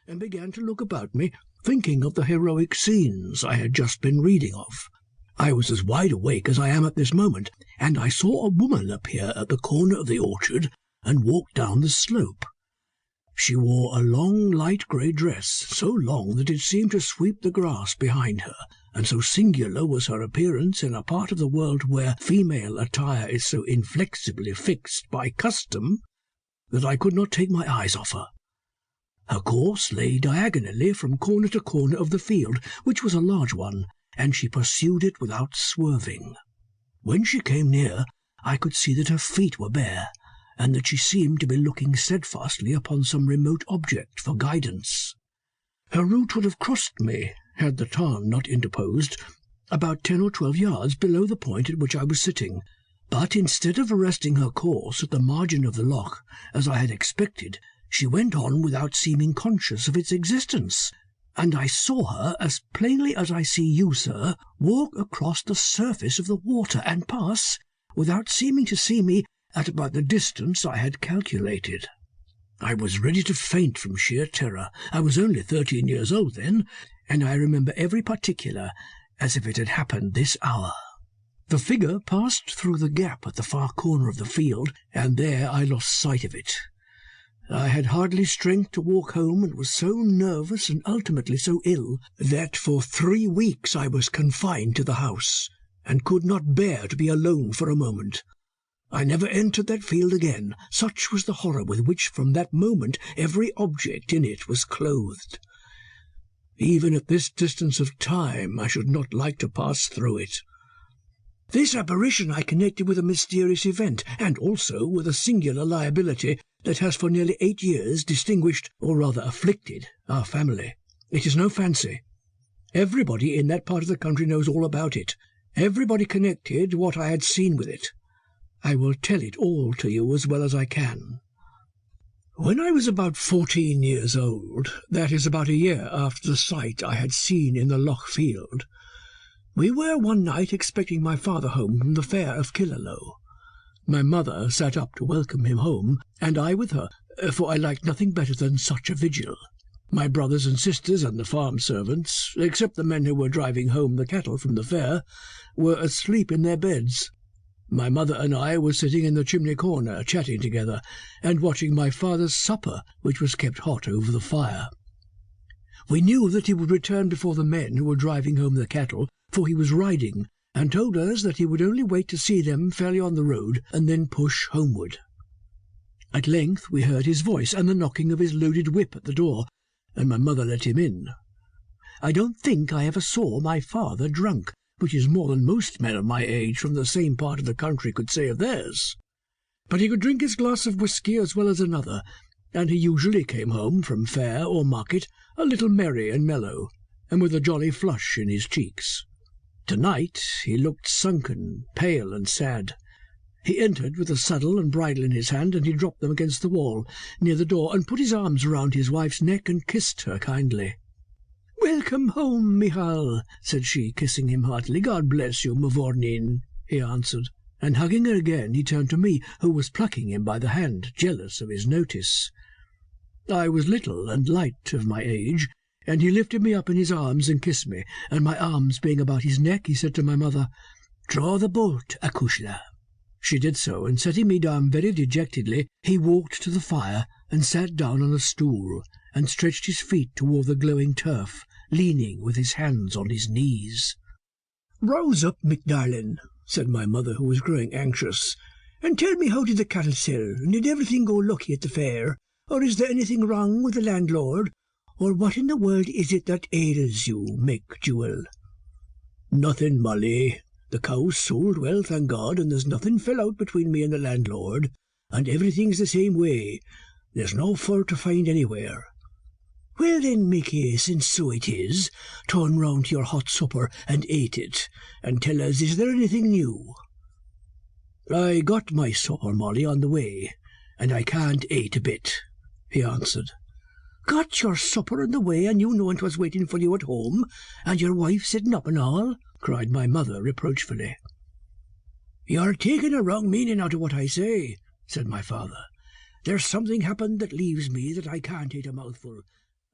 and began to look about me, thinking of the heroic scenes I had just been reading of. I was as wide awake as I am at this moment, and I saw a woman appear at the corner of the orchard and walk down the slope. She wore a long light grey dress, so long that it seemed to sweep the grass behind her, and so singular was her appearance in a part of the world where female attire is so inflexibly fixed by custom that I could not take my eyes off her. Her course lay diagonally from corner to corner of the field, which was a large one, and she pursued it without swerving. When she came near, I could see that her feet were bare, and that she seemed to be looking steadfastly upon some remote object for guidance. Her route would have crossed me, had the tarn not interposed, about 10 or 12 yards below the point at which I was sitting, but instead of arresting her course at the margin of the loch, as I had expected, she went on without seeming conscious of its existence, and I saw her, as plainly as I see you, sir, walk across the surface of the water and pass, without seeming to see me, at about the distance I had calculated. I was ready to faint from sheer terror. I was only 13 years old then, and I remember every particular as if it had happened this hour. The figure passed through the gap at the far corner of the field, and there I lost sight of it. I had hardly strength to walk home, and was so nervous and ultimately so ill that for 3 weeks I was confined to the house, and could not bear to be alone for a moment. I never entered that field again, such was the horror with which from that moment every object in it was clothed. Even at this distance of time I should not like to pass through it. This apparition I connected with a mysterious event, and also with a singular liability that has for nearly 8 years distinguished, or rather afflicted, our family. It is no fancy. Everybody in that part of the country knows all about it. Everybody connected what I had seen with it. I will tell it all to you as well as I can. When I was about 14 years old, that is about a year after the sight I had seen in the loch field, we were one night expecting my father home from the fair of Killaloe. My mother sat up to welcome him home, and I with her, for I liked nothing better than such a vigil. My brothers and sisters and the farm servants, except the men who were driving home the cattle from the fair, were asleep in their beds. My mother and I were sitting in the chimney corner, chatting together, and watching my father's supper, which was kept hot over the fire. We knew that he would return before the men who were driving home the cattle, for he was riding, and told us that he would only wait to see them fairly on the road, and then push homeward. At length we heard his voice and the knocking of his loaded whip at the door, and my mother let him in. I don't think I ever saw my father drunk, which is more than most men of my age from the same part of the country could say of theirs. But he could drink his glass of whisky as well as another, and he usually came home from fair or market a little merry and mellow, and with a jolly flush in his cheeks. To-night he looked sunken, pale, and sad. He entered with a saddle and bridle in his hand, and he dropped them against the wall near the door, and put his arms round his wife's neck and kissed her kindly. "Welcome home, Michal," said she, kissing him heartily. "God bless you, mavourneen," he answered, and hugging her again, he turned to me, who was plucking him by the hand, jealous of his notice. I was little and light of my age, and he lifted me up in his arms and kissed me, and my arms being about his neck, he said to my mother, "Draw the bolt, acushla." She did so, and setting me down very dejectedly, he walked to the fire and sat down on a stool, and stretched his feet toward the glowing turf, leaning with his hands on his knees. "Rouse up, McDarlin," said my mother, who was growing anxious, "and tell me how did the cattle sell, and did everything go lucky at the fair, or is there anything wrong with the landlord, or what in the world is it that ails you, McJewel?" "Nothing, Molly. The cows sold well, thank God, and there's nothing fell out between me and the landlord, and everything's the same way. There's no fault to find anywhere." "Well then, Mickey, since so it is, turn round to your hot supper and ate it, and tell us, is there anything new?" "I got my supper, Molly, on the way, and I can't ate a bit," he answered. "Got your supper on the way, and you knowing 'twas waiting for you at home, and your wife sitting up and all?" cried my mother reproachfully. "You're taking a wrong meaning out of what I say," said my father. "There's something happened that leaves me that I can't eat a mouthful.